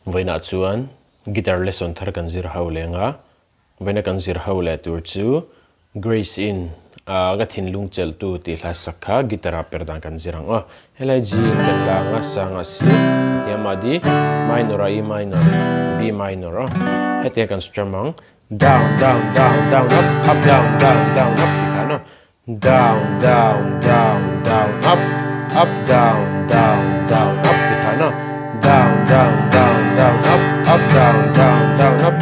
Vaina chuan guitar lesson thar kan zir ho lenga vaina kan zir ho le tur chu grace in ga thinlung chelh tu ti hla sakha guitar perdan kan zirang helai g kan la nga sanga si yamadi minor e minor b minor hete kan strum down down down down up down down down up tikano down down down down up down down down up tikano down down down down up down down down up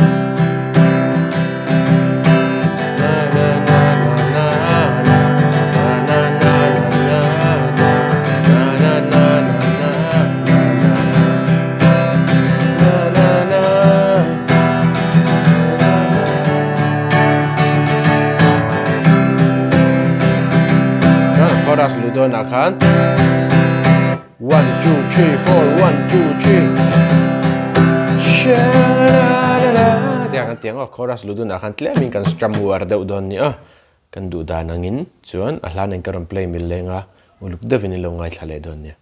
chorus ludo na khan 1 2 3 4 1 2 3 dia kan tiang chorus ludo na khan tle min kan strum war deuh don ni kan du da nangin chuan a hlan en karon play mil lenga uluk devin lo ngai thlale don ni